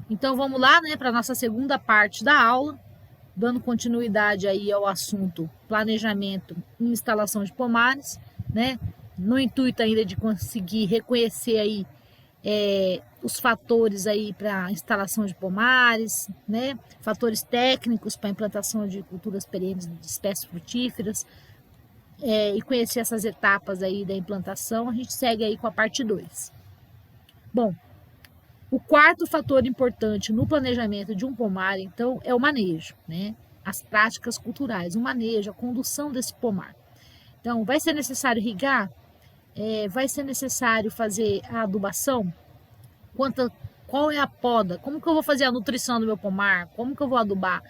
Então vamos lá, né, para a nossa segunda parte da aula, dando continuidade aí ao assunto planejamento e instalação de pomares, né, no intuito ainda de conseguir reconhecer aí os fatores aí para a instalação de pomares, né, fatores técnicos para a implantação de culturas perenes de espécies frutíferas, e conhecer essas etapas aí da implantação. A gente segue aí com a parte 2. Bom, o quarto fator importante no planejamento de um pomar, então, é o manejo, né? As práticas culturais, o manejo, a condução desse pomar. Então, vai ser necessário irrigar? Vai ser necessário fazer a adubação? Qual é a poda? Como que eu vou fazer a nutrição do meu pomar? Como que eu vou adubar?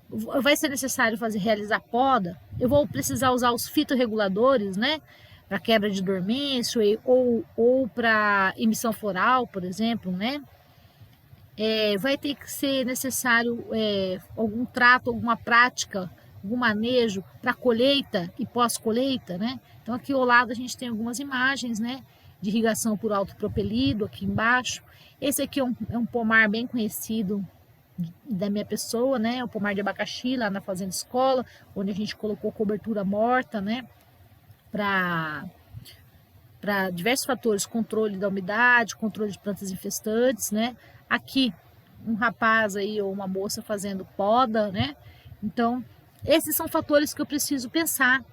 Vai ser necessário realizar poda? Eu vou precisar usar os fitorreguladores, né? Para quebra de dormência ou para emissão floral, por exemplo, né? Vai ter que ser necessário algum trato, alguma prática, algum manejo para colheita e pós-colheita, né? Então aqui ao lado a gente tem algumas imagens, né? De irrigação por alto propelido aqui embaixo. Esse aqui é um pomar bem conhecido da minha pessoa, né? O pomar de abacaxi lá na Fazenda Escola, onde a gente colocou cobertura morta, né? Para diversos fatores, controle da umidade, controle de plantas infestantes, né? Aqui, um rapaz aí ou uma moça fazendo poda, né? Então, esses são fatores que eu preciso pensar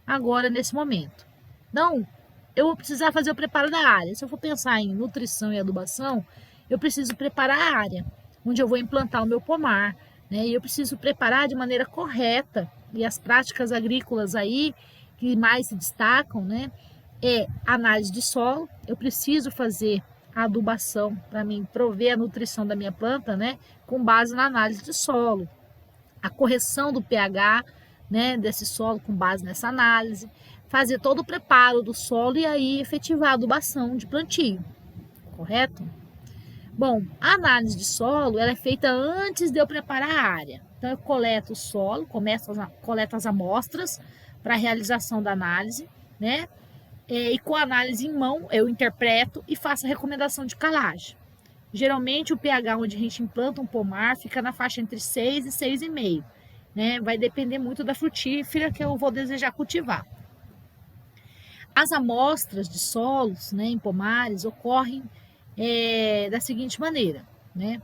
agora nesse momento. Então, eu vou precisar fazer o preparo da área. Se eu for pensar em nutrição e adubação, eu preciso preparar a área onde eu vou implantar o meu pomar, né? E eu preciso preparar de maneira correta. E as práticas agrícolas aí que mais se destacam, né? Análise de solo. Eu preciso fazer a adubação para mim prover a nutrição da minha planta, né? Com base na análise de solo. A correção do pH, né? Desse solo com base nessa análise. Fazer todo o preparo do solo e aí efetivar a adubação de plantio, correto? Bom, a análise de solo ela é feita antes de eu preparar a área. Então, eu coleto o solo, coleto as amostras para a realização da análise, né? E com a análise em mão, eu interpreto e faço a recomendação de calagem. Geralmente, o pH onde a gente implanta um pomar fica na faixa entre 6 e 6,5, né? Vai depender muito da frutífera que eu vou desejar cultivar. As amostras de solos, né, em pomares ocorrem da seguinte maneira, né?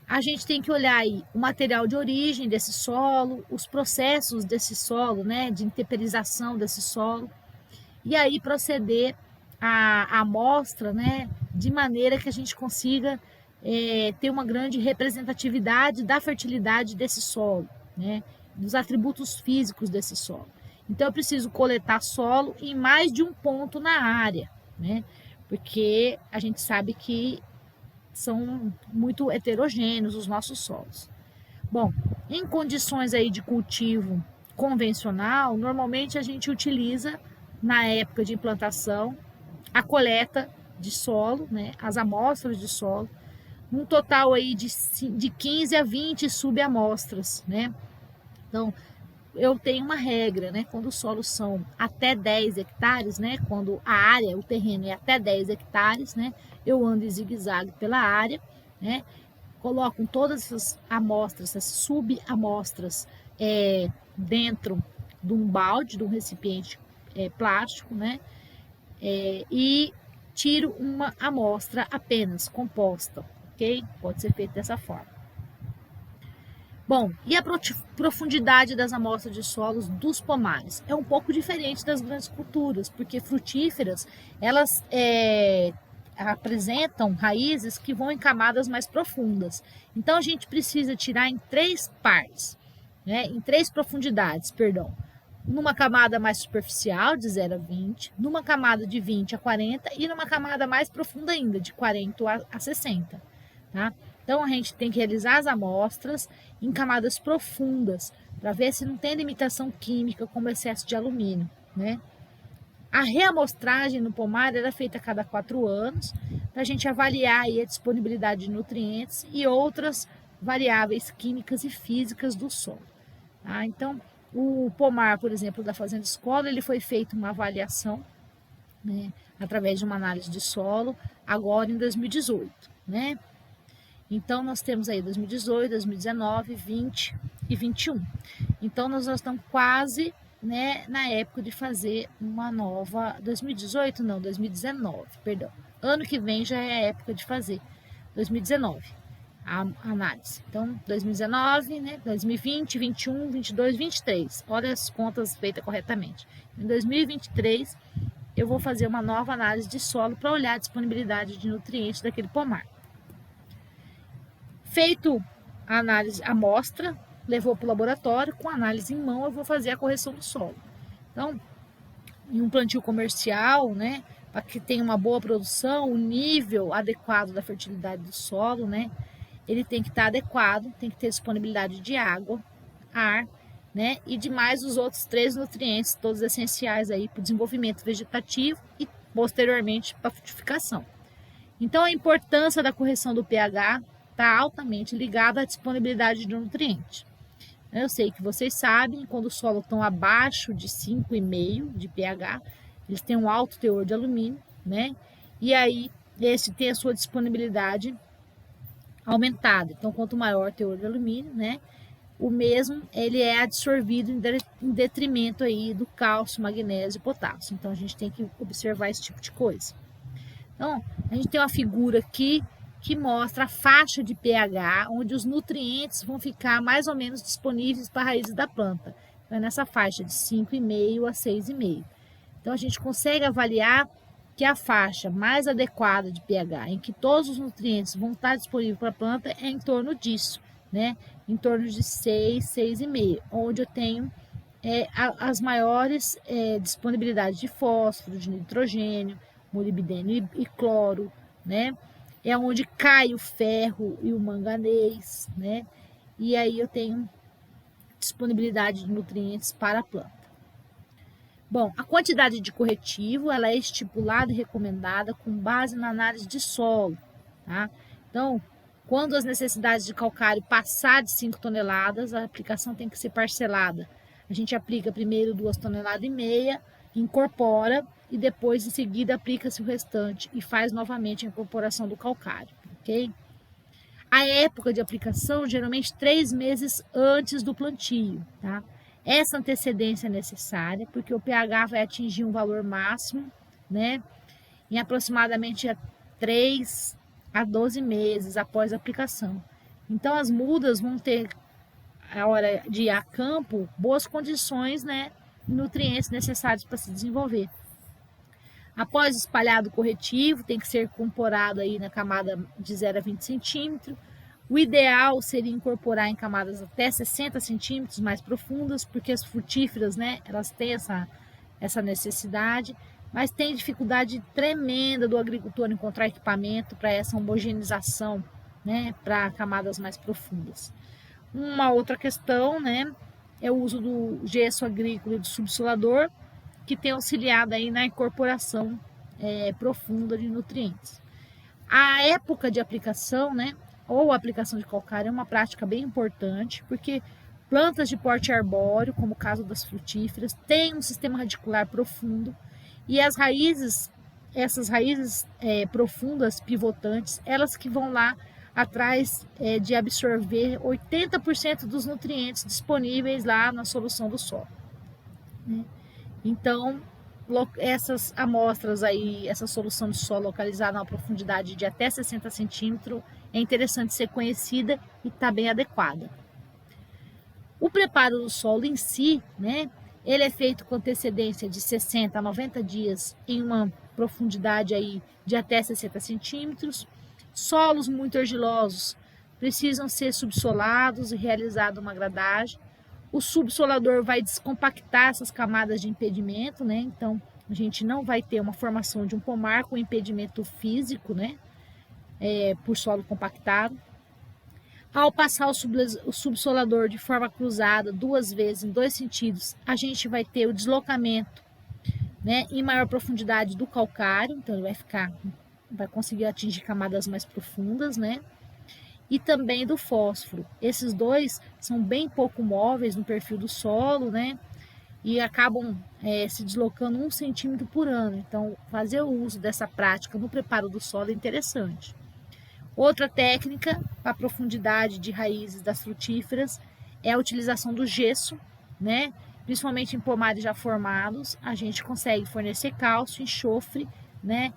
A gente tem que olhar aí o material de origem desse solo, os processos desse solo, né, de intemperização desse solo, e aí proceder à amostra, né, de maneira que a gente consiga ter uma grande representatividade da fertilidade desse solo, né, dos atributos físicos desse solo. Então eu preciso coletar solo em mais de um ponto na área, né, porque a gente sabe que são muito heterogêneos os nossos solos. Bom, em condições aí de cultivo convencional, normalmente a gente utiliza, na época de implantação, a coleta de solo, né, as amostras de solo, um total aí de 15 a 20 subamostras, né? Então, eu tenho uma regra, né? Quando os solos são até 10 hectares, né? Quando a área, o terreno é até 10 hectares, né? Eu ando em zigue-zague pela área, né? Colocam todas essas amostras, essas subamostras dentro de um balde, de um recipiente plástico, né? E tiro uma amostra apenas composta, ok? Pode ser feito dessa forma. Bom, e a profundidade das amostras de solos dos pomares? É um pouco diferente das grandes culturas, porque frutíferas, elas apresentam raízes que vão em camadas mais profundas. Então, a gente precisa tirar em 3 partes, né? Em 3 profundidades, perdão. Numa camada mais superficial, de 0 a 20, numa camada de 20 a 40 e numa camada mais profunda ainda, de 40 a 60, tá? Então, a gente tem que realizar as amostras em camadas profundas, para ver se não tem limitação química, como excesso de alumínio, né? A reamostragem no pomar era feita a cada 4 anos, para a gente avaliar aí a disponibilidade de nutrientes e outras variáveis químicas e físicas do solo. Tá? Então, o pomar, por exemplo, da Fazenda Escola, ele foi feita uma avaliação, né, através de uma análise de solo, agora em 2018, né? Então, nós temos aí 2018, 2019, 20 e 21. Então, nós estamos quase, né, na época de fazer uma nova... 2018 não, 2019, perdão. Ano que vem já é a época de fazer, 2019, a análise. Então, 2019, né, 2020, 21, 22, 23. Olha as contas feitas corretamente. Em 2023, eu vou fazer uma nova análise de solo para olhar a disponibilidade de nutrientes daquele pomar. Feito a análise, a amostra, levou para o laboratório, com análise em mão eu vou fazer a correção do solo. Então, em um plantio comercial, né, para que tenha uma boa produção, o nível adequado da fertilidade do solo, né, ele tem que estar adequado, tem que ter disponibilidade de água, ar, né, e de mais os outros 3 nutrientes, todos essenciais aí para o desenvolvimento vegetativo e posteriormente para a frutificação. Então, a importância da correção do pH está altamente ligada à disponibilidade de nutrientes. Eu sei que vocês sabem, quando o solo está abaixo de 5,5 de pH, eles têm um alto teor de alumínio, né? E aí, esse tem a sua disponibilidade aumentada. Então, quanto maior o teor de alumínio, né? O mesmo, ele é absorvido em detrimento aí do cálcio, magnésio e potássio. Então, a gente tem que observar esse tipo de coisa. Então, a gente tem uma figura aqui que mostra a faixa de pH, onde os nutrientes vão ficar mais ou menos disponíveis para raízes da planta. Então, é nessa faixa de 5,5 a 6,5. Então, a gente consegue avaliar que a faixa mais adequada de pH, em que todos os nutrientes vão estar disponíveis para a planta, é em torno disso, né? Em torno de 6, 6,5, onde eu tenho as maiores disponibilidades de fósforo, de nitrogênio, molibdênio e cloro, né? É onde cai o ferro e o manganês, né? E aí eu tenho disponibilidade de nutrientes para a planta. Bom, a quantidade de corretivo, ela é estipulada e recomendada com base na análise de solo, tá? Então, quando as necessidades de calcário passar de 5 toneladas, a aplicação tem que ser parcelada. A gente aplica primeiro 2,5 toneladas, incorpora e depois, em seguida, aplica-se o restante e faz novamente a incorporação do calcário, ok? A época de aplicação, geralmente 3 meses antes do plantio, tá? Essa antecedência é necessária, porque o pH vai atingir um valor máximo, né? Em aproximadamente 3 a 12 meses após a aplicação. Então, as mudas vão ter, a hora de ir a campo, boas condições, né? Nutrientes necessários para se desenvolver. Após espalhado o corretivo, tem que ser incorporado aí na camada de 0 a 20 centímetros. O ideal seria incorporar em camadas até 60 centímetros mais profundas, porque as frutíferas, né, elas têm essa necessidade, mas tem dificuldade tremenda do agricultor encontrar equipamento para essa homogeneização, né, para camadas mais profundas. Uma outra questão, né, é o uso do gesso agrícola e do subsolador, que tem auxiliado aí na incorporação profunda de nutrientes. A época de aplicação, né, ou aplicação de calcário é uma prática bem importante, porque plantas de porte arbóreo, como o caso das frutíferas, têm um sistema radicular profundo e as raízes, essas raízes profundas, pivotantes, elas que vão lá atrás de absorver 80% dos nutrientes disponíveis lá na solução do solo, né? Então, essas amostras aí, essa solução de solo localizada na profundidade de até 60 centímetros, é interessante ser conhecida e está bem adequada. O preparo do solo em si, né, ele é feito com antecedência de 60 a 90 dias em uma profundidade aí de até 60 centímetros. Solos muito argilosos precisam ser subsolados e realizada uma gradagem. O subsolador vai descompactar essas camadas de impedimento, né? Então, a gente não vai ter uma formação de um pomar com impedimento físico, né? Por solo compactado. Ao passar o subsolador de forma cruzada 2 vezes em 2 sentidos, a gente vai ter o deslocamento, né, em maior profundidade do calcário, então ele vai conseguir atingir camadas mais profundas, né? E também do fósforo. Esses dois são bem pouco móveis no perfil do solo, né? E acabam se deslocando 1 centímetro por ano. Então, fazer o uso dessa prática no preparo do solo é interessante. Outra técnica para a profundidade de raízes das frutíferas é a utilização do gesso, né? Principalmente em pomares já formados, a gente consegue fornecer cálcio, enxofre, né?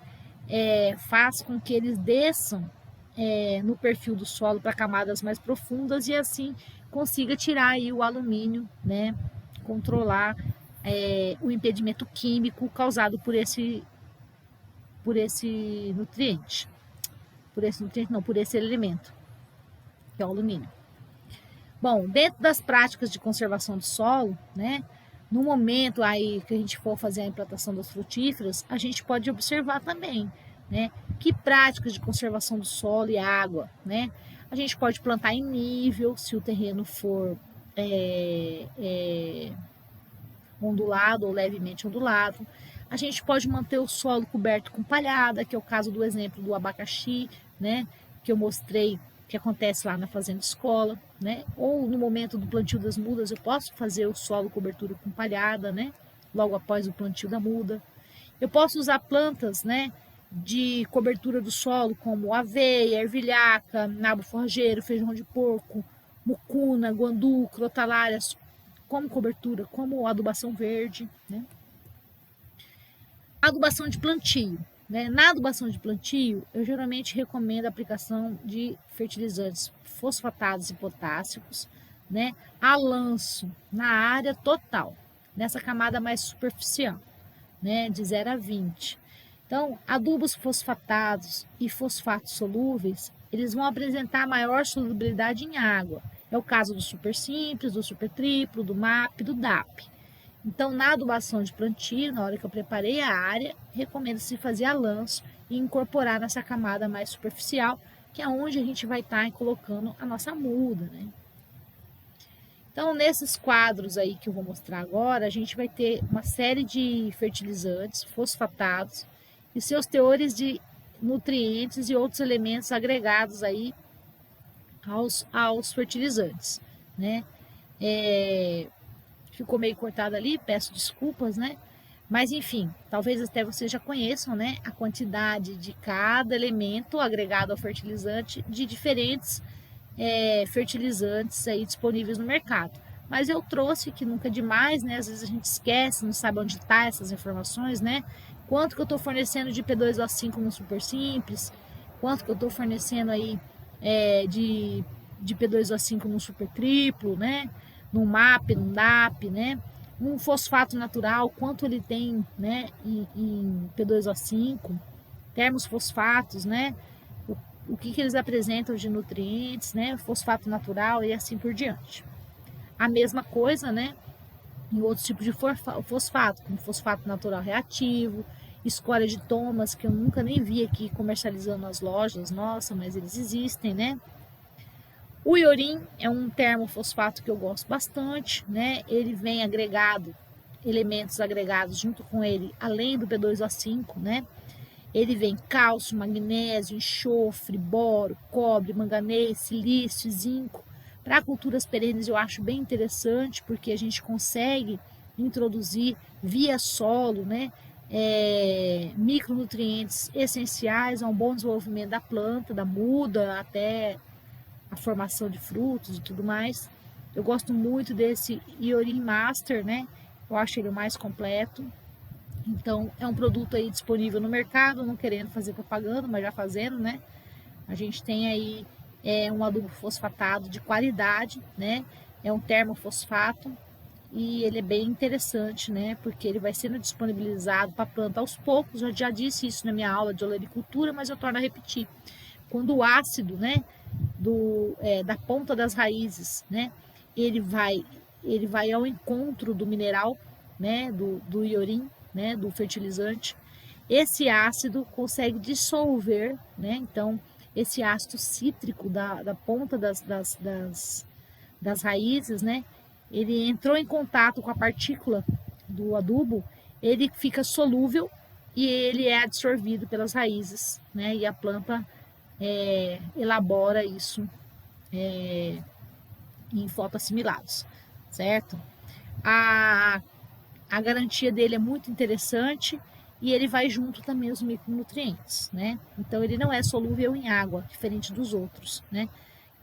Faz com que eles desçam no perfil do solo para camadas mais profundas e assim consiga tirar aí o alumínio, né? Controlar o impedimento químico causado por esse nutriente. Por esse elemento, que é o alumínio. Bom, dentro das práticas de conservação do solo, né, no momento aí que a gente for fazer a implantação das frutíferas, a gente pode observar também, né, que práticas de conservação do solo e água, né, a gente pode plantar em nível, se o terreno for ondulado ou levemente ondulado. A gente pode manter o solo coberto com palhada, que é o caso do exemplo do abacaxi, né, que eu mostrei que acontece lá na fazenda escola, né? Ou no momento do plantio das mudas eu posso fazer o solo cobertura com palhada, né? Logo após o plantio da muda. Eu posso usar plantas, né, de cobertura do solo como aveia, ervilhaca, nabo forrageiro, feijão de porco, mucuna, guandu, crotalárias, como cobertura, como adubação verde, né? Adubação de plantio. Né? Na adubação de plantio, eu geralmente recomendo a aplicação de fertilizantes fosfatados e potássicos, né, a lanço na área total, nessa camada mais superficial, né, de 0 a 20. Então, adubos fosfatados e fosfatos solúveis, eles vão apresentar maior solubilidade em água. É o caso do super simples, do super triplo, do MAP, do DAP. Então, na adubação de plantio, na hora que eu preparei a área, recomenda-se fazer a lanço e incorporar nessa camada mais superficial, que é onde a gente vai estar colocando a nossa muda, né? Então, nesses quadros aí que eu vou mostrar agora, a gente vai ter uma série de fertilizantes fosfatados e seus teores de nutrientes e outros elementos agregados aí aos fertilizantes, né? Ficou meio cortado ali, peço desculpas, né? Mas enfim, talvez até vocês já conheçam, né, a quantidade de cada elemento agregado ao fertilizante de diferentes fertilizantes aí disponíveis no mercado. Mas eu trouxe, que nunca é demais, né? Às vezes a gente esquece, não sabe onde está essas informações, né? Quanto que eu estou fornecendo de P2O5 no super simples, quanto que eu estou fornecendo aí de P2O5 no super triplo, né? No MAP, no DAP, né? Um fosfato natural, quanto ele tem, né, em P2O5, termos fosfatos, né? O que eles apresentam de nutrientes, né? Fosfato natural e assim por diante. A mesma coisa, né? Em outros tipos de fosfato, como fosfato natural reativo, escória de tomas, que eu nunca nem vi aqui comercializando nas lojas, nossa, mas eles existem, né? O iorim é um termofosfato que eu gosto bastante, né? Ele vem agregado, elementos agregados junto com ele, além do P2O5, né? Ele vem cálcio, magnésio, enxofre, boro, cobre, manganês, silício, zinco. Para culturas perenes eu acho bem interessante, porque a gente consegue introduzir via solo, né? Micronutrientes essenciais a um bom desenvolvimento da planta, da muda, até a formação de frutos e tudo mais. Eu gosto muito desse Iorim Master, né? Eu acho ele o mais completo. Então, é um produto aí disponível no mercado, não querendo fazer propaganda, mas já fazendo, né? A gente tem aí um adubo fosfatado de qualidade, né? É um termofosfato e ele é bem interessante, né? Porque ele vai sendo disponibilizado para a planta aos poucos. Eu já disse isso na minha aula de olericultura, mas eu torno a repetir. Quando o ácido, né, da ponta das raízes, né, ele vai ao encontro do mineral, né, do iorim, né, do fertilizante. Esse ácido consegue dissolver, né, então esse ácido cítrico da ponta das raízes, né, ele entrou em contato com a partícula do adubo, ele fica solúvel e ele é absorvido pelas raízes, né, e a planta elabora isso em fotoassimilados, certo? A garantia dele é muito interessante e ele vai junto também os micronutrientes, né? Então ele não é solúvel em água, diferente dos outros, né?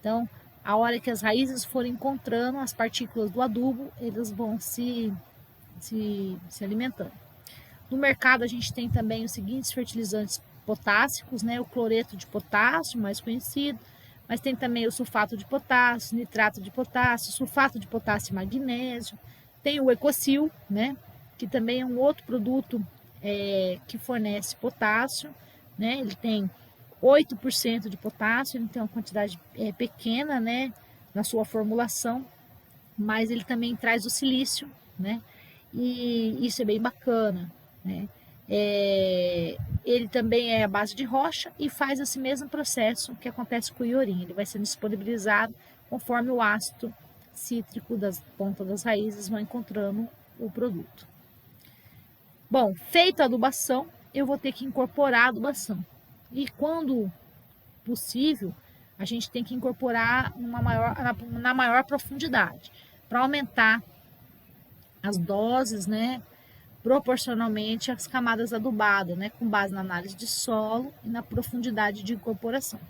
Então, a hora que as raízes forem encontrando as partículas do adubo, eles vão se alimentando. No mercado a gente tem também os seguintes fertilizantes potássicos, né? O cloreto de potássio, mais conhecido, mas tem também o sulfato de potássio, nitrato de potássio, sulfato de potássio e magnésio. Tem o Ecosil, né? Que também é um outro produto que fornece potássio, né? Ele tem 8% de potássio, ele tem uma quantidade pequena, né? Na sua formulação, mas ele também traz o silício, né? E isso é bem bacana, né? Ele também é à base de rocha e faz esse mesmo processo que acontece com o iorim. Ele vai sendo disponibilizado conforme o ácido cítrico das pontas das raízes vão encontrando o produto. Bom, feita a adubação, eu vou ter que incorporar a adubação. E quando possível, a gente tem que incorporar na maior profundidade, para aumentar as doses, né, proporcionalmente às camadas adubadas, né, com base na análise de solo e na profundidade de incorporação.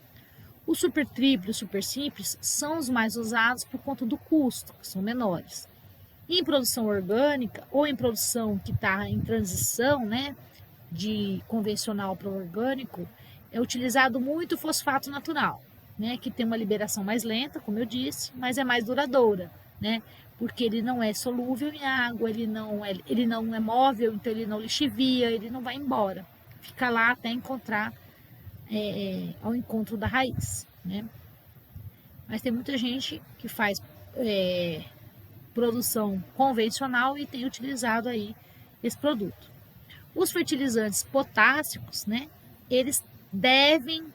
O super triplo e o super simples são os mais usados por conta do custo, que são menores. Em produção orgânica ou em produção que está em transição, né, de convencional para orgânico, é utilizado muito fosfato natural, né, que tem uma liberação mais lenta, como eu disse, mas é mais duradoura, né, porque ele não é solúvel em água, ele não é móvel, então ele não lixivia, ele não vai embora, fica lá até encontrar ao encontro da raiz, né. Mas tem muita gente que faz produção convencional e tem utilizado aí esse produto. Os fertilizantes potássicos, né, eles devem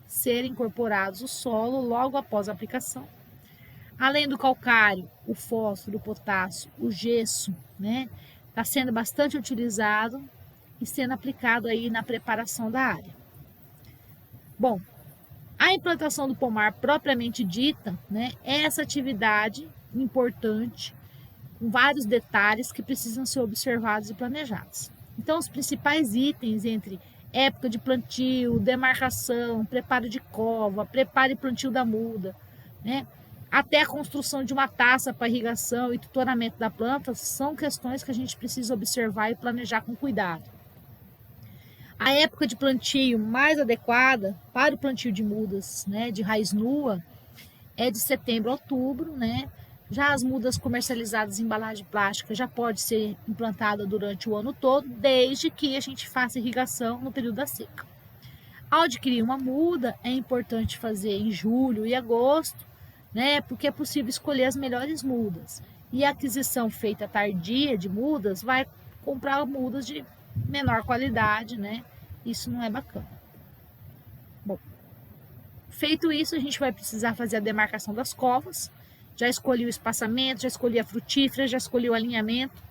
ser incorporados ao solo logo após a aplicação. Além do calcário, o fósforo, o potássio, o gesso, né, está sendo bastante utilizado e sendo aplicado aí na preparação da área. Bom, a implantação do pomar propriamente dita, né, é essa atividade importante, com vários detalhes que precisam ser observados e planejados. Então, os principais itens entre época de plantio, demarcação, preparo de cova, preparo e plantio da muda, né, até a construção de uma taça para irrigação e tutoramento da planta, são questões que a gente precisa observar e planejar com cuidado. A época de plantio mais adequada para o plantio de mudas, né, de raiz nua, é de setembro a outubro, né? Já as mudas comercializadas em embalagem plástica já pode ser implantada durante o ano todo, desde que a gente faça irrigação no período da seca. Ao adquirir uma muda, é importante fazer em julho e agosto, né? Porque é possível escolher as melhores mudas. E a aquisição feita tardia de mudas vai comprar mudas de menor qualidade, né? Isso não é bacana. Bom, feito isso, a gente vai precisar fazer a demarcação das covas. Já escolhi o espaçamento, já escolhi a frutífera, já escolhi o alinhamento.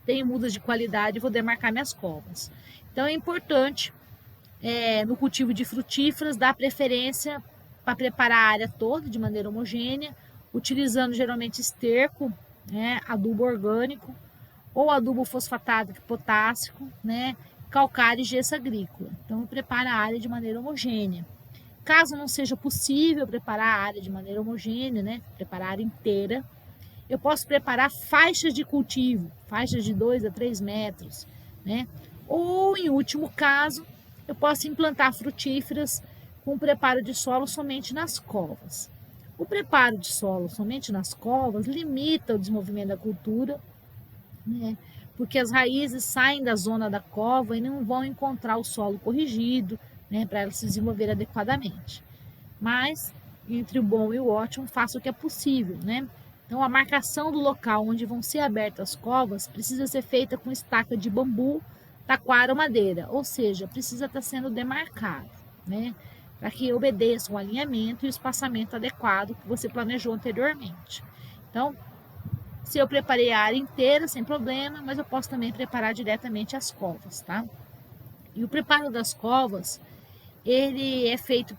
Tenho mudas de qualidade, vou demarcar minhas covas. Então é importante, no cultivo de frutíferas, dar preferência para preparar a área toda de maneira homogênea, utilizando geralmente esterco, né, adubo orgânico, ou adubo fosfatado de potássico, né, calcário e gesso agrícola. Então prepara a área de maneira homogênea. Caso não seja possível preparar a área de maneira homogênea, né, preparar a área inteira, eu posso preparar faixas de cultivo, faixas de 2 a 3 metros, né? Ou, em último caso, eu posso implantar frutíferas com preparo de solo somente nas covas. O preparo de solo somente nas covas limita o desenvolvimento da cultura, né? Porque as raízes saem da zona da cova e não vão encontrar o solo corrigido, né, para elas se desenvolver adequadamente. Mas, entre o bom e o ótimo, faça o que é possível, né? Então, a marcação do local onde vão ser abertas as covas precisa ser feita com estaca de bambu, taquara ou madeira, ou seja, precisa estar sendo demarcado, né? Para que obedeça o alinhamento e o espaçamento adequado que você planejou anteriormente. Então, se eu preparei a área inteira, sem problema, mas eu posso também preparar diretamente as covas, tá? E o preparo das covas, ele é feito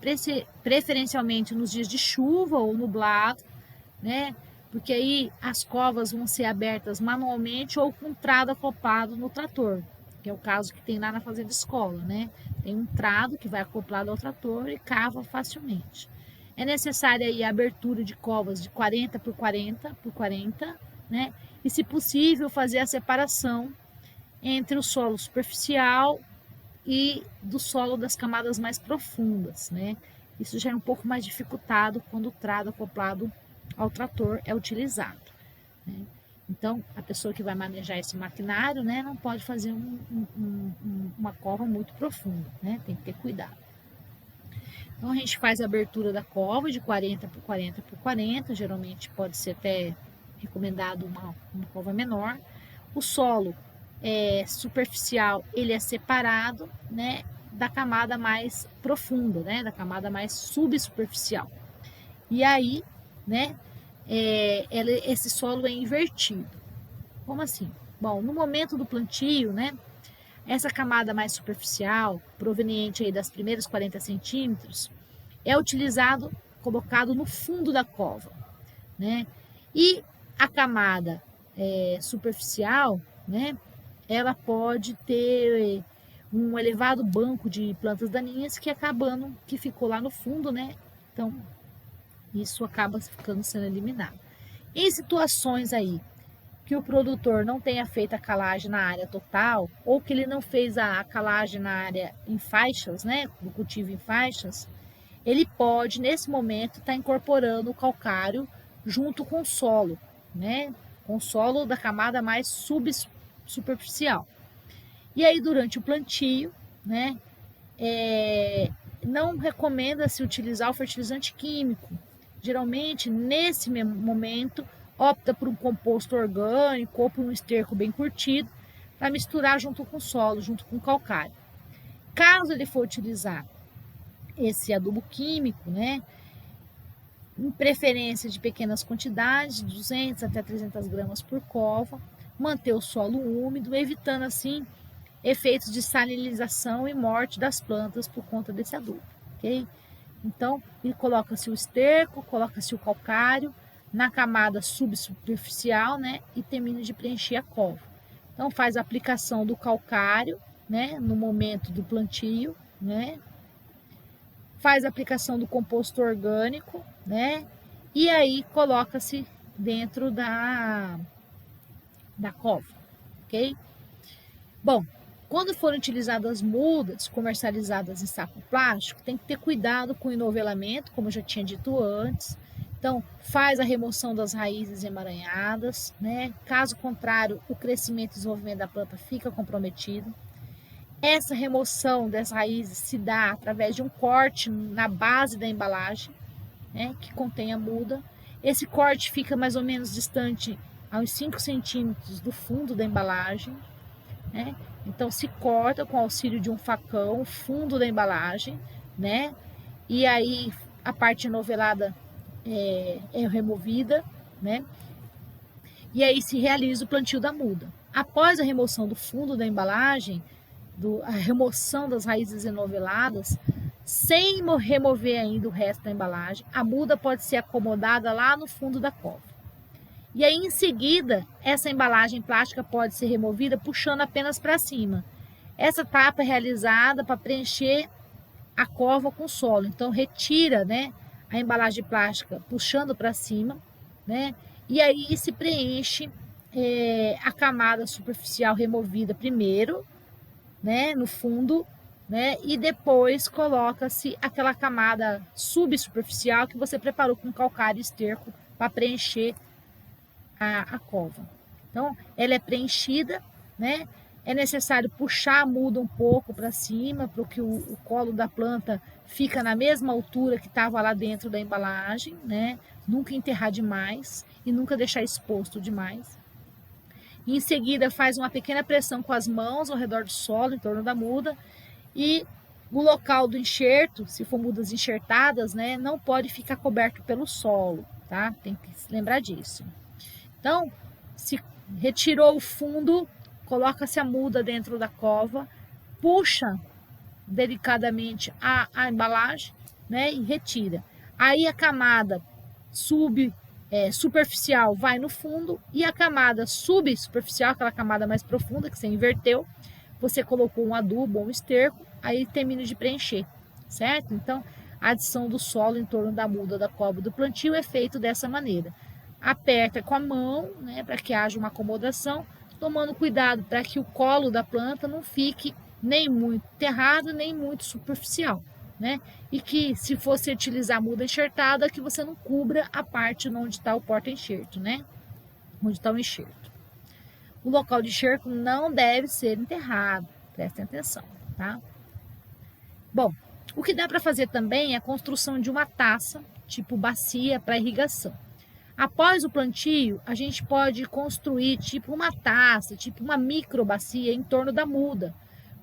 preferencialmente nos dias de chuva ou nublado, né? Porque aí as covas vão ser abertas manualmente ou com trado acoplado no trator. que é o caso que tem lá na fazenda escola, né? Tem um trado que vai acoplado ao trator e cava facilmente. É necessária aí a abertura de covas de 40 por 40 por 40, né? E, se possível, fazer a separação entre o solo superficial e do solo das camadas mais profundas, né? Isso já é um pouco mais dificultado quando o trado acoplado ao trator é utilizado, né? Então, a pessoa que vai manejar esse maquinário, né, não pode fazer uma cova muito profunda, né? Tem que ter cuidado. Então, a gente faz a abertura da cova de 40 por 40 por 40, geralmente pode ser até recomendado uma cova menor. O solo superficial, ele é separado, né, da camada mais profunda, né, da camada mais subsuperficial. E aí, né, esse solo é invertido. Como assim? Bom, no momento do plantio, né, essa camada mais superficial, proveniente aí das primeiros 40 centímetros, é utilizado, colocado no fundo da cova, né? E a camada superficial, né, ela pode ter um elevado banco de plantas daninhas que ficou lá no fundo, né? Então, isso acaba sendo eliminado. Em situações aí que o produtor não tenha feito a calagem na área total, ou que ele não fez a calagem na área em faixas, né, do cultivo em faixas, ele pode, nesse momento, estar incorporando o calcário junto com o solo, né, com o solo da camada mais superficial. E aí, durante o plantio, né, não recomenda-se utilizar o fertilizante químico. Geralmente, nesse momento, opta por um composto orgânico ou por um esterco bem curtido para misturar junto com o solo, junto com o calcário. Caso ele for utilizar esse adubo químico, né, em preferência de pequenas quantidades, de 200 até 300 gramas por cova, manter o solo úmido, evitando assim efeitos de salinização e morte das plantas por conta desse adubo, ok? Então, coloca-se o esterco, coloca-se o calcário na camada subsuperficial, né, e termina de preencher a cova. Então, faz a aplicação do calcário, né, no momento do plantio, né, faz a aplicação do composto orgânico, né, e aí coloca-se dentro da cova, ok? Bom, quando forem utilizadas mudas comercializadas em saco plástico, tem que ter cuidado com o enovelamento, como eu já tinha dito antes. Então, faz a remoção das raízes emaranhadas, né? Caso contrário, o crescimento e desenvolvimento da planta fica comprometido. Essa remoção das raízes se dá através de um corte na base da embalagem, né, que contém a muda. Esse corte fica mais ou menos distante a uns 5 centímetros do fundo da embalagem, né? Então, se corta com o auxílio de um facão o fundo da embalagem, né? E aí a parte enovelada é removida, né? E aí se realiza o plantio da muda. Após a remoção do fundo da embalagem, a remoção das raízes enoveladas, sem remover ainda o resto da embalagem, a muda pode ser acomodada lá no fundo da cova. E aí, em seguida, essa embalagem plástica pode ser removida puxando apenas para cima. Essa etapa é realizada para preencher a cova com solo. Então, retira, né, a embalagem plástica puxando para cima, né, e aí se preenche a camada superficial removida primeiro, né, no fundo, né, e depois coloca-se aquela camada subsuperficial que você preparou com calcário e esterco para preencher a cova. Então, ela é preenchida, né? É necessário puxar a muda um pouco para cima, para que o colo da planta fica na mesma altura que estava lá dentro da embalagem, né? Nunca enterrar demais e nunca deixar exposto demais. E em seguida, faz uma pequena pressão com as mãos ao redor do solo, em torno da muda, e o local do enxerto, se for mudas enxertadas, né, não pode ficar coberto pelo solo, tá? Tem que se lembrar disso. Então, se retirou o fundo, coloca-se a muda dentro da cova, puxa delicadamente a embalagem, né, e retira. Aí a camada superficial vai no fundo e a camada subsuperficial, aquela camada mais profunda que você inverteu, você colocou um adubo ou um esterco, aí termina de preencher, certo? Então, a adição do solo em torno da muda da copa do plantio é feito dessa maneira. Aperta com a mão, né, para que haja uma acomodação, tomando cuidado para que o colo da planta não fique nem muito enterrado, nem muito superficial, né? E que, se fosse utilizar muda enxertada, que você não cubra a parte onde está o porta-enxerto, né? Onde está o enxerto. O local de enxerto não deve ser enterrado, prestem atenção, tá? Bom, o que dá para fazer também é a construção de uma taça, tipo bacia para irrigação. Após o plantio, a gente pode construir tipo uma taça, tipo uma microbacia em torno da muda,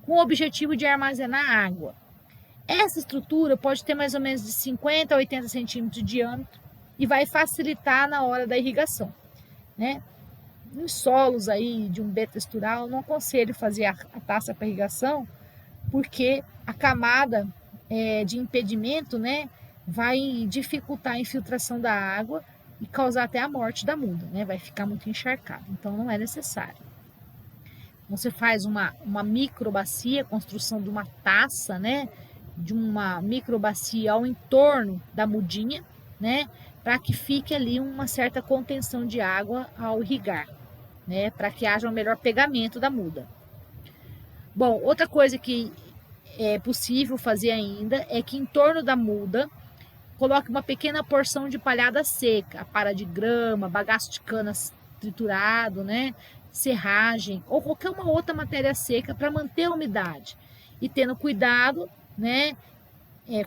com o objetivo de armazenar água. Essa estrutura pode ter mais ou menos de 50 a 80 centímetros de diâmetro e vai facilitar na hora da irrigação, né? Em solos aí de um beta textural, não aconselho fazer a taça para irrigação, porque a camada de impedimento, né, vai dificultar a infiltração da água e causar até a morte da muda, né? Vai ficar muito encharcado, então não é necessário. Você faz uma microbacia, construção de uma taça, né? De uma microbacia ao entorno da mudinha, né? Para que fique ali uma certa contenção de água ao irrigar, né? Para que haja um melhor pegamento da muda. Bom, outra coisa que é possível fazer ainda é que em torno da muda coloque uma pequena porção de palhada seca, para de grama, bagaço de cana triturado, né? Serragem ou qualquer uma outra matéria seca para manter a umidade. E tendo cuidado, né?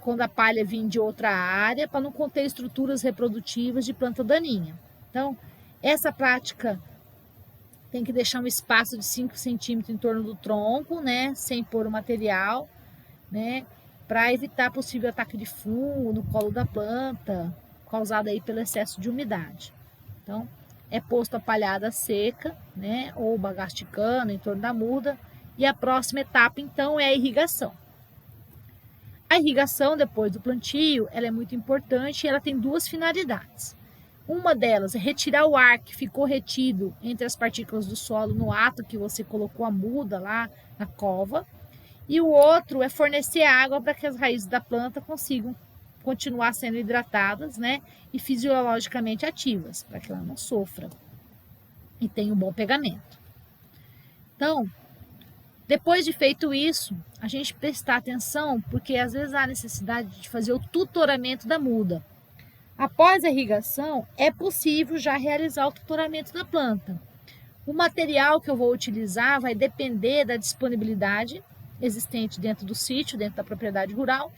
Quando a palha vir de outra área, para não conter estruturas reprodutivas de planta daninha. Então, essa prática tem que deixar um espaço de 5 centímetros em torno do tronco, né? Sem pôr o material, né? Para evitar possível ataque de fungo no colo da planta, causado aí pelo excesso de umidade. Então, é posto a palhada seca, né, ou bagaço de cana em torno da muda, e a próxima etapa, então, é a irrigação. A irrigação, depois do plantio, ela é muito importante e ela tem duas finalidades. Uma delas é retirar o ar que ficou retido entre as partículas do solo no ato que você colocou a muda lá na cova, e o outro é fornecer água para que as raízes da planta consigam continuar sendo hidratadas, né, e fisiologicamente ativas, para que ela não sofra e tenha um bom pegamento. Então, depois de feito isso, a gente prestar atenção, porque às vezes há necessidade de fazer o tutoramento da muda. Após a irrigação, é possível já realizar o tutoramento da planta. O material que eu vou utilizar vai depender da disponibilidade existente dentro do sítio, dentro da propriedade rural,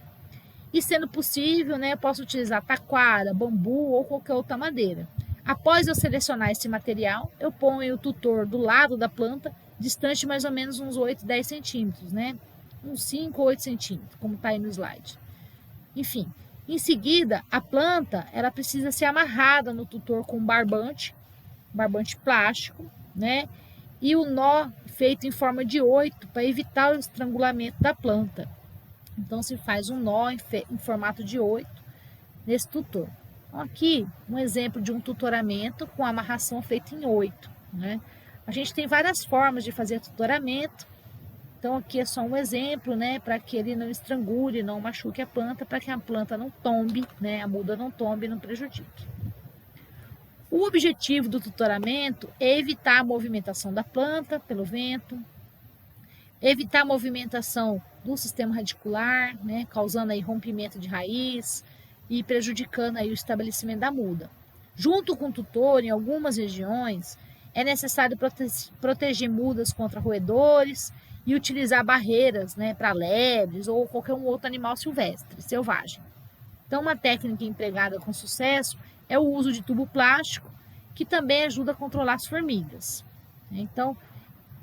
e sendo possível, né, eu posso utilizar taquara, bambu ou qualquer outra madeira. Após eu selecionar esse material, eu ponho o tutor do lado da planta, distante mais ou menos uns 8, 10 centímetros, né? Uns 5 ou 8 centímetros, como está aí no slide. Enfim, em seguida, a planta ela precisa ser amarrada no tutor com barbante plástico, né? E o nó feito em forma de 8 para evitar o estrangulamento da planta. Então, se faz um nó em formato de 8 nesse tutor. Então, aqui, um exemplo de um tutoramento com amarração feita em 8, né? A gente tem várias formas de fazer tutoramento. Então, aqui é só um exemplo, né? Para que ele não estrangule, não machuque a planta, para que a planta não tombe, né? A muda não tombe e não prejudique. O objetivo do tutoramento é evitar a movimentação da planta pelo vento, evitar a movimentação do sistema radicular, né, causando aí rompimento de raiz e prejudicando aí o estabelecimento da muda. Junto com o tutor, em algumas regiões, é necessário proteger mudas contra roedores e utilizar barreiras, né, para lebres ou qualquer um outro animal silvestre, selvagem. Então, uma técnica empregada com sucesso é o uso de tubo plástico, que também ajuda a controlar as formigas. Então,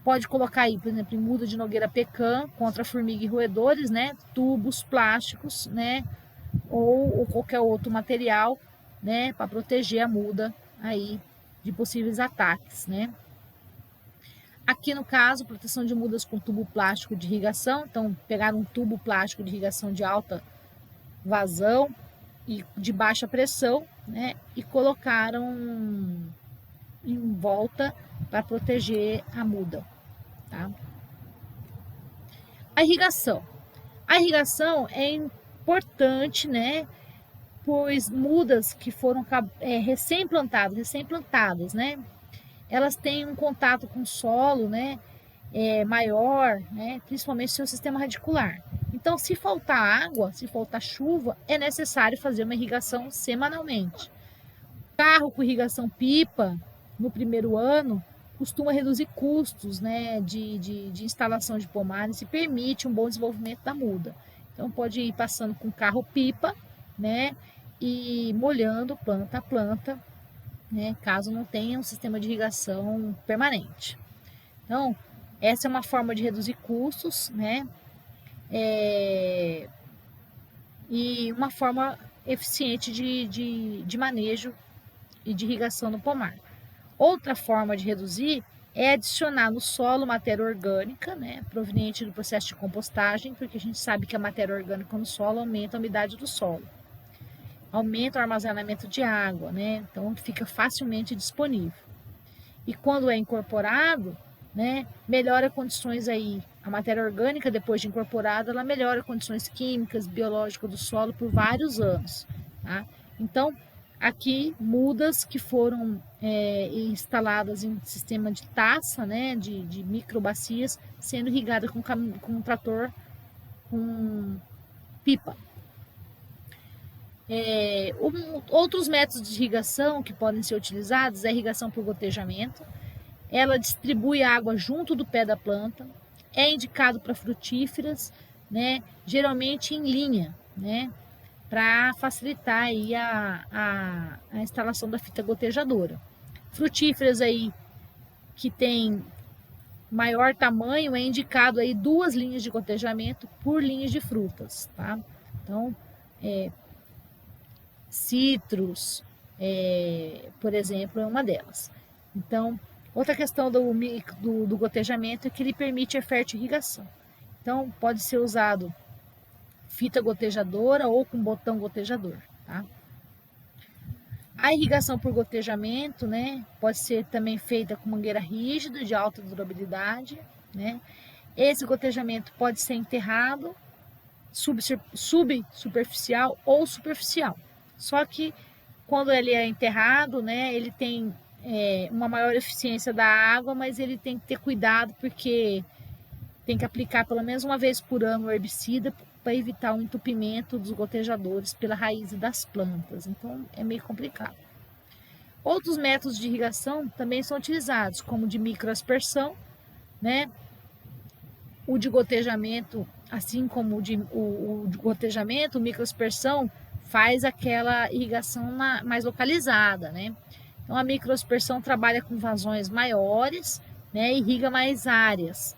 pode colocar aí, por exemplo, em muda de nogueira pecan contra formiga e roedores, né? Tubos plásticos, né? Ou qualquer outro material, né? Para proteger a muda aí de possíveis ataques, né? Aqui no caso, proteção de mudas com tubo plástico de irrigação. Então, pegaram um tubo plástico de irrigação de alta vazão e de baixa pressão, né? E colocaram em volta para proteger a muda, tá? A irrigação. A irrigação é importante, né? Pois mudas que foram recém-plantadas, né? Elas têm um contato com o solo, né? Maior, né? Principalmente seu sistema radicular. Então, se faltar água, se faltar chuva, é necessário fazer uma irrigação semanalmente. Carro com irrigação pipa no primeiro ano costuma reduzir custos, né, de instalação de pomares e permite um bom desenvolvimento da muda. Então pode ir passando com carro pipa, né, e molhando planta a planta, né, caso não tenha um sistema de irrigação permanente. Então essa é uma forma de reduzir custos, né, e uma forma eficiente de manejo e de irrigação no pomar. Outra forma de reduzir é adicionar no solo matéria orgânica, né, proveniente do processo de compostagem, porque a gente sabe que a matéria orgânica no solo aumenta a umidade do solo, aumenta o armazenamento de água, né, então fica facilmente disponível. E quando é incorporado, né, melhora condições aí, a matéria orgânica depois de incorporada, ela melhora condições químicas, biológicas do solo por vários anos, tá? Então, aqui mudas que foram instaladas em sistema de taça, né, de microbacias, sendo irrigadas com um trator com pipa. Outros métodos de irrigação que podem ser utilizados é a irrigação por gotejamento. Ela distribui a água junto do pé da planta, é indicado para frutíferas, né, geralmente em linha, né, para facilitar aí a instalação da fita gotejadora. Frutíferas aí que tem maior tamanho é indicado aí 2 linhas de gotejamento por linhas de frutas, tá? Então, citros, por exemplo, é uma delas. Então, outra questão do gotejamento é que ele permite a fértil irrigação. Então, pode ser usado fita gotejadora ou com botão gotejador, tá? A irrigação por gotejamento, né, pode ser também feita com mangueira rígida, de alta durabilidade, né? Esse gotejamento pode ser enterrado, subsuperficial ou superficial. Só que quando ele é enterrado, né, ele tem uma maior eficiência da água, mas ele tem que ter cuidado porque tem que aplicar pelo menos uma vez por ano o herbicida para evitar o entupimento dos gotejadores pela raiz das plantas. Então é meio complicado. Outros métodos de irrigação também são utilizados, como de microaspersão, né? O de gotejamento, assim como o de gotejamento, o microaspersão faz aquela irrigação mais localizada, né? Então a microaspersão trabalha com vazões maiores, né? Irriga mais áreas.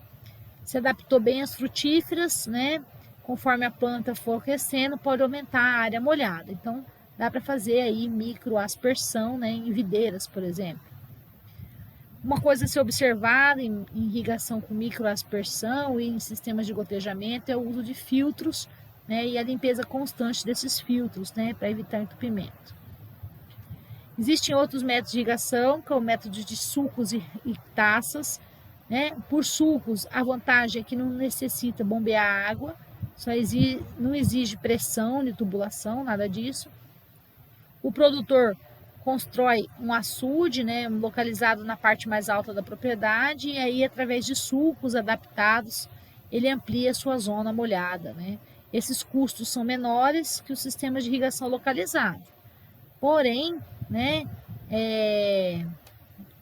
Se adaptou bem às frutíferas, né? Conforme a planta for crescendo, pode aumentar a área molhada. Então, dá para fazer aí microaspersão, né? Em videiras, por exemplo. Uma coisa a ser observada em irrigação com microaspersão e em sistemas de gotejamento é o uso de filtros, né? E a limpeza constante desses filtros, né? Para evitar entupimento. Existem outros métodos de irrigação, que é o método de sulcos e taças, né? Por sulcos, a vantagem é que não necessita bombear água, não exige pressão de tubulação, nada disso. O produtor constrói um açude, né, localizado na parte mais alta da propriedade, e aí, através de sulcos adaptados, ele amplia a sua zona molhada, né? Esses custos são menores que os sistemas de irrigação localizado. Porém, né,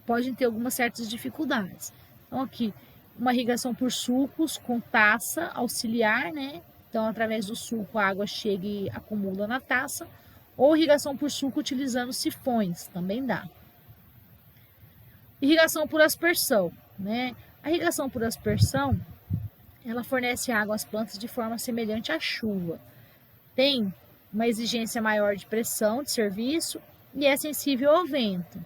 podem ter algumas certas dificuldades. Então, aqui, uma irrigação por sulcos com taça auxiliar, né? Então, através do sulco, a água chega e acumula na taça. Ou irrigação por sulco utilizando sifões, também dá. Irrigação por aspersão, né? A irrigação por aspersão, ela fornece água às plantas de forma semelhante à chuva. Tem uma exigência maior de pressão de serviço e é sensível ao vento.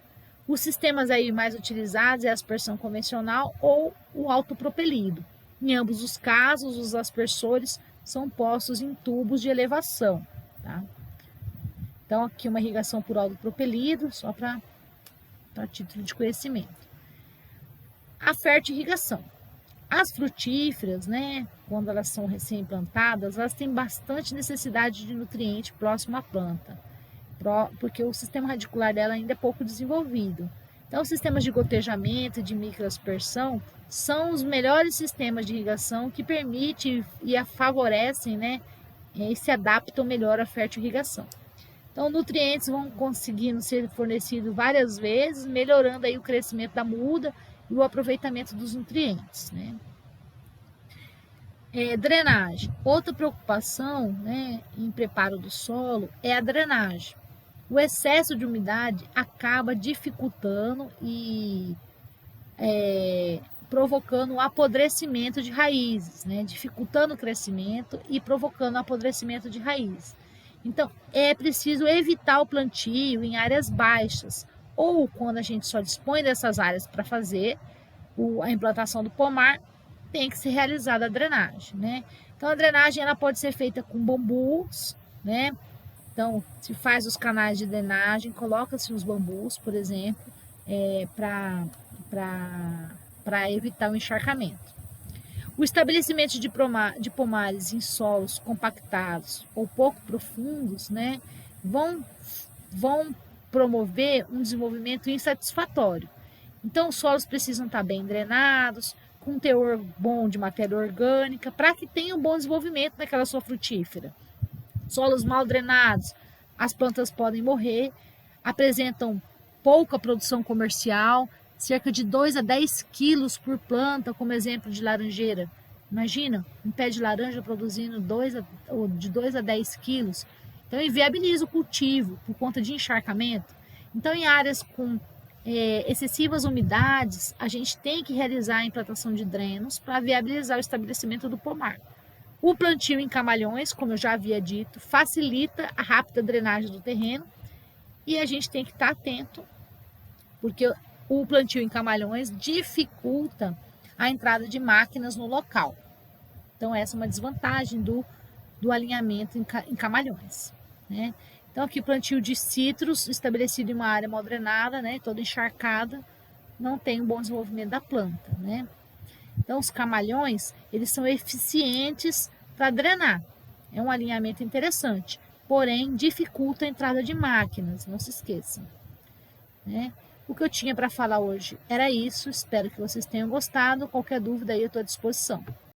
Os sistemas aí mais utilizados é a aspersão convencional ou o autopropelido. Em ambos os casos, os aspersores são postos em tubos de elevação, tá? Então, aqui uma irrigação por autopropelido, só para título de conhecimento. A fértil irrigação. As frutíferas, né, quando elas são recém-plantadas, elas têm bastante necessidade de nutriente próximo à planta, porque o sistema radicular dela ainda é pouco desenvolvido. Então, os sistemas de gotejamento e de microaspersão são os melhores sistemas de irrigação que permitem e a favorecem, né, e se adaptam melhor à fértil irrigação. Então, nutrientes vão conseguindo ser fornecidos várias vezes, melhorando aí o crescimento da muda e o aproveitamento dos nutrientes, né? Drenagem. Outra preocupação, né, em preparo do solo é a drenagem. O excesso de umidade acaba dificultando e provocando o apodrecimento de raízes, né? Dificultando o crescimento e provocando o apodrecimento de raízes. Então, é preciso evitar o plantio em áreas baixas, ou quando a gente só dispõe dessas áreas para fazer a implantação do pomar, tem que ser realizada a drenagem, né? Então, a drenagem ela pode ser feita com bambus, né? Então, se faz os canais de drenagem, coloca-se os bambus, por exemplo, para evitar o encharcamento. O estabelecimento de pomares em solos compactados ou pouco profundos, né, vão promover um desenvolvimento insatisfatório. Então, os solos precisam estar bem drenados, com um teor bom de matéria orgânica, para que tenha um bom desenvolvimento naquela sua frutífera. Solos mal drenados, as plantas podem morrer, apresentam pouca produção comercial, cerca de 2 a 10 quilos por planta, como exemplo de laranjeira. Imagina, um pé de laranja produzindo de 2 a 10 quilos. Então, inviabiliza o cultivo por conta de encharcamento. Então, em áreas com excessivas umidades, a gente tem que realizar a implantação de drenos para viabilizar o estabelecimento do pomar. O plantio em camalhões, como eu já havia dito, facilita a rápida drenagem do terreno e a gente tem que estar atento, porque o plantio em camalhões dificulta a entrada de máquinas no local. Então, essa é uma desvantagem do alinhamento em camalhões, né? Então, aqui plantio de citros estabelecido em uma área mal drenada, né, toda encharcada, não tem um bom desenvolvimento da planta, né? Então, os camalhões, eles são eficientes para drenar. É um alinhamento interessante, porém, dificulta a entrada de máquinas, não se esqueçam, né? O que eu tinha para falar hoje era isso. Espero que vocês tenham gostado. Qualquer dúvida aí eu estou à disposição.